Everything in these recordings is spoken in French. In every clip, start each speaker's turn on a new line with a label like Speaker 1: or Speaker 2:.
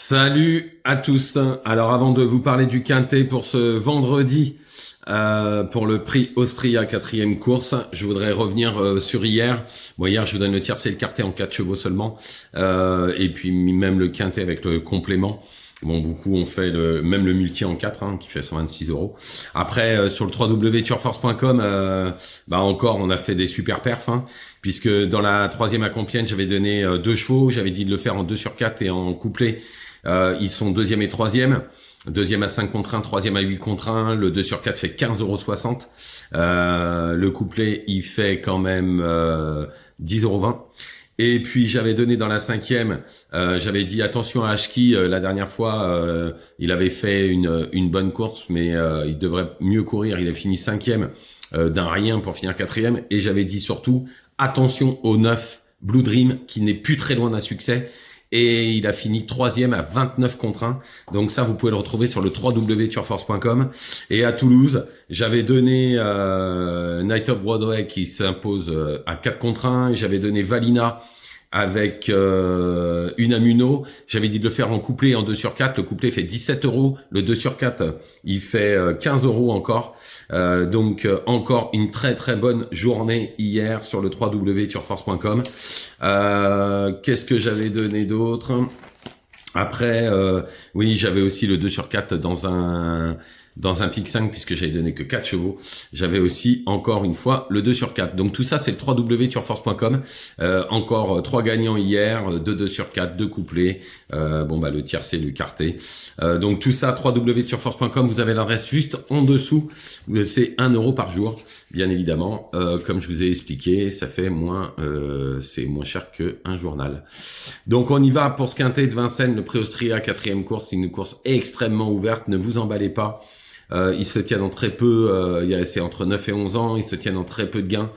Speaker 1: Salut à tous. Alors avant de vous parler du quintet pour ce vendredi, pour le prix Austria 4e course, je voudrais revenir sur hier. Bon, hier je vous donne le tiercé et le quartet en 4 chevaux seulement, et puis même le quintet avec le complément. Bon, beaucoup ont fait même le multi en 4, qui fait 126 €. Après, sur le www.turforce.com, encore, on a fait des super perfs, puisque dans la 3e à Compiègne, j'avais donné 2 chevaux, j'avais dit de le faire en 2 sur 4 et en couplet. Ils sont 2e et 3e. 2e à 5 contre 1, 3e à 8 contre 1. Le 2 sur 4 fait 15,60 €. Le couplet, il fait quand même 10,20 €. Et puis j'avais donné dans la 5e, j'avais dit attention à Ashki, la dernière fois, il avait fait une bonne course, mais il devrait mieux courir. Il a fini 5e d'un rien pour finir 4e. Et j'avais dit surtout attention au 9 Blue Dream, qui n'est plus très loin d'un succès. Et il a fini 3e à 29 contre 1. Donc ça, vous pouvez le retrouver sur le www.turforce.com. Et à Toulouse, j'avais donné Night of Broadway qui s'impose à 4 contre 1. Et j'avais donné Valina avec Unamuno. J'avais dit de le faire en couplet et en 2 sur 4. Le couplet fait 17 €. Le 2 sur 4, il fait 15 € encore. Donc encore une très très bonne journée hier sur le www.turforce.com. Qu'est-ce que j'avais donné d'autre? Après, oui, j'avais aussi le 2 sur 4 dans un pic 5, puisque j'avais donné que 4 chevaux. J'avais aussi, encore une fois, le 2 sur 4. Donc tout ça, c'est le www.turforce.com. Encore 3 gagnants hier, 2 sur 4, 2 couplets. Le tiercé, le quartet. Donc tout ça, www.turforce.com. Vous avez l'adresse juste en dessous. C'est 1 € par jour, bien évidemment. Comme je vous ai expliqué, ça fait c'est moins cher qu'un journal. Donc on y va pour ce quintet de Vincennes, le prix Austria 4e course. C'est une course extrêmement ouverte. Ne vous emballez pas. Ils se tiennent en très peu, c'est entre 9 et 11 ans, ils se tiennent en très peu de gains.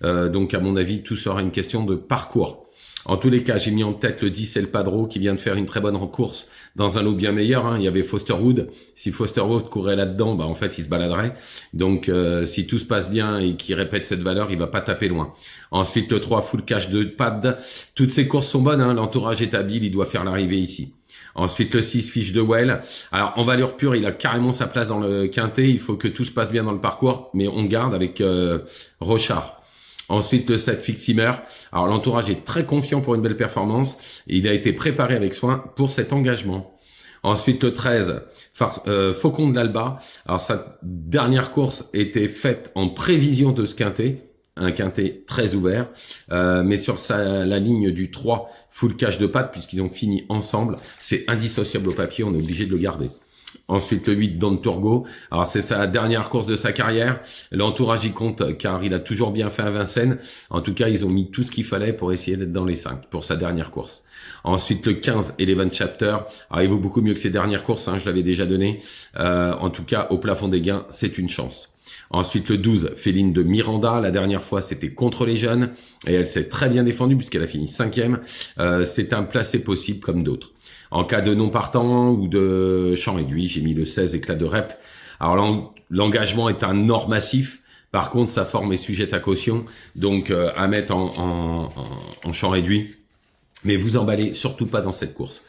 Speaker 1: Donc à mon avis, tout sera une question de parcours. En tous les cas, j'ai mis en tête le 10 El Padro qui vient de faire une très bonne course dans un lot bien meilleur. Il y avait Fosterwood. Si Fosterwood courait là-dedans, en fait, il se baladerait. Donc si tout se passe bien et qu'il répète cette valeur, il va pas taper loin. Ensuite, le 3 Full Cash de Pad. Toutes ces courses sont bonnes. L'entourage est habile, il doit faire l'arrivée ici. Ensuite, le 6 Fiche de Well. Alors, en valeur pure, il a carrément sa place dans le quintet. Il faut que tout se passe bien dans le parcours, mais on garde avec Rochard. Ensuite, le 7 Fiximer. Alors, l'entourage est très confiant pour une belle performance. Et il a été préparé avec soin pour cet engagement. Ensuite, le 13 Faucon de l'Alba. Alors, sa dernière course était faite en prévision de ce quintet. Un quintet très ouvert, mais sur la ligne du 3 Full Cash de Pâte, puisqu'ils ont fini ensemble, c'est indissociable au papier, on est obligé de le garder. Ensuite, le 8 Don Turgo. Alors, c'est sa dernière course de sa carrière. L'entourage y compte, car il a toujours bien fait à Vincennes. En tout cas, ils ont mis tout ce qu'il fallait pour essayer d'être dans les 5 pour sa dernière course. Ensuite, le 15 Eleven Chapter. Alors, il vaut beaucoup mieux que ses dernières courses, je l'avais déjà donné. En tout cas, au plafond des gains, c'est une chance. Ensuite, le 12, Féline de Miranda. La dernière fois, c'était contre les jeunes. Et elle s'est très bien défendue puisqu'elle a fini 5e. C'est un placé possible comme d'autres. En cas de non partant ou de champ réduit, j'ai mis le 16 Éclat de Rep. Alors, l'engagement est un or massif. Par contre, sa forme est sujette à caution. Donc, à mettre en champ réduit. Mais vous emballez surtout pas dans cette course.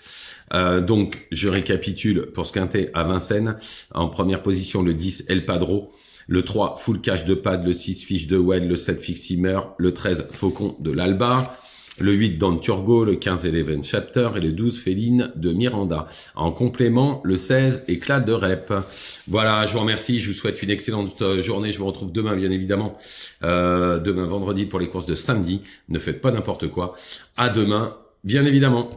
Speaker 1: Donc, je récapitule pour ce quintet à Vincennes. En première position, le 10 El Padro. Le 3, Full Cash de Pad, le 6, Fiche de Well, le 7, Fiximer, le 13, Faucon de l'Alba, le 8, Don Turgo, le 15, Eleven Chapter et le 12, Féline de Miranda. En complément, le 16, Éclat de Rep. Voilà, je vous remercie, je vous souhaite une excellente journée. Je vous retrouve demain, bien évidemment, demain vendredi pour les courses de samedi. Ne faites pas n'importe quoi. À demain, bien évidemment.